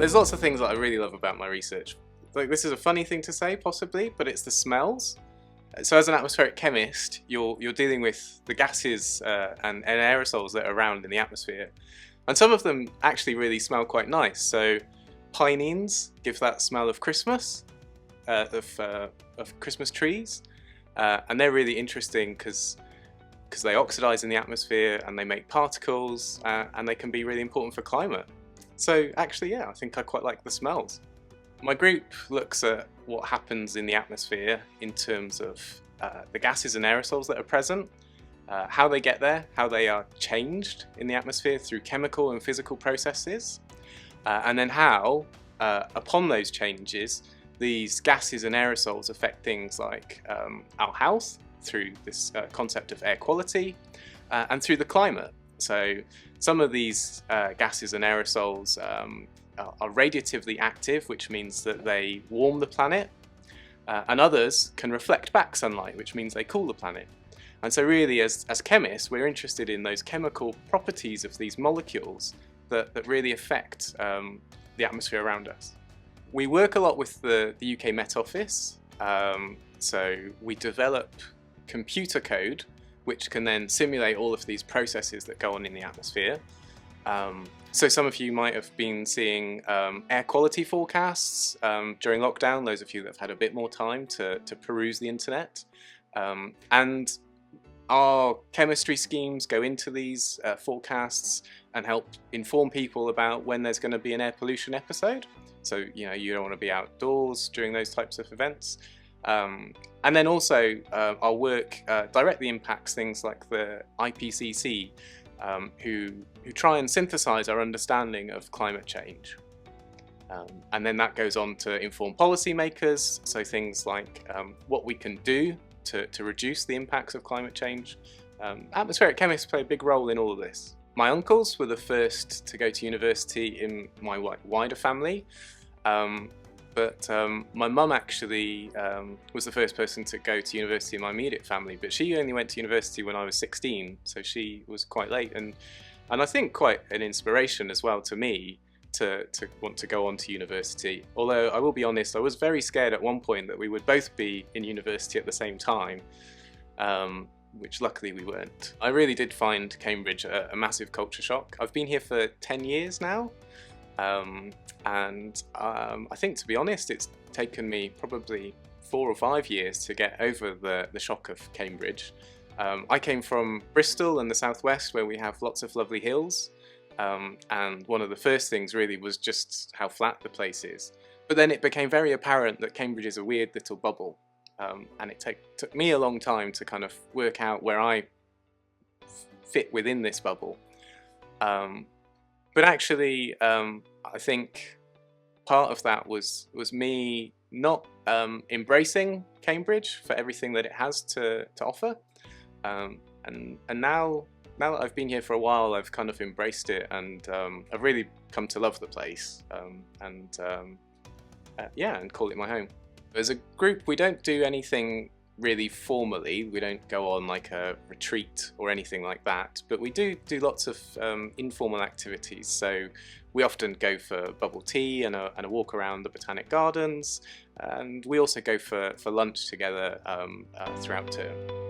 There's lots of things that I really love about my research. Like, this is a funny thing to say, possibly, but it's the smells. So as an atmospheric chemist, you're dealing with the gases and aerosols that are around in the atmosphere. And some of them actually really smell quite nice. So pinenes give that smell of Christmas, of Christmas trees. And they're really interesting because they oxidize in the atmosphere and they make particles, and they can be really important for climate. So actually, yeah, I think I quite like the smells. My group looks at what happens in the atmosphere in terms of the gases and aerosols that are present, how they get there, how they are changed in the atmosphere through chemical and physical processes, and then how, upon those changes, these gases and aerosols affect things like our health through this concept of air quality, and through the climate. So some of these gases and aerosols are radiatively active, which means that they warm the planet, and others can reflect back sunlight, which means they cool the planet. And so really, as chemists, we're interested in those chemical properties of these molecules that really affect the atmosphere around us. We work a lot with the UK Met Office, so we develop computer code which can then simulate all of these processes that go on in the atmosphere. So some of you might have been seeing air quality forecasts during lockdown, those of you that have had a bit more time to peruse the internet. And our chemistry schemes go into these forecasts and help inform people about when there's going to be an air pollution episode. So, you know, you don't want to be outdoors during those types of events. And then also our work directly impacts things like the IPCC, who try and synthesize our understanding of climate change. And then that goes on to inform policymakers, so things like what we can do to reduce the impacts of climate change. Atmospheric chemists play a big role in all of this. My uncles were the first to go to university in my wider family, but my mum actually was the first person to go to university in my immediate family, but she only went to university when I was 16, so she was quite late, and I think quite an inspiration as well to me to want to go on to university. Although I will be honest, I was very scared at one point that we would both be in university at the same time, which luckily we weren't. I really did find Cambridge a massive culture shock. I've been here for 10 years now, and I think, to be honest, it's taken me probably 4 or 5 years to get over the shock of Cambridge. I came from Bristol in the southwest, where we have lots of lovely hills, and one of the first things really was just how flat the place is. But then it became very apparent that Cambridge is a weird little bubble, and it took me a long time to kind of work out where I fit within this bubble. But actually, I think part of that was me not embracing Cambridge for everything that it has to offer, and now that I've been here for a while, I've kind of embraced it, and I've really come to love the place, and call it my home. As a group, we don't do anything really formally. We don't go on like a retreat or anything like that, but we do lots of informal activities. So we often go for bubble tea and a walk around the Botanic Gardens, and we also go for lunch together throughout term.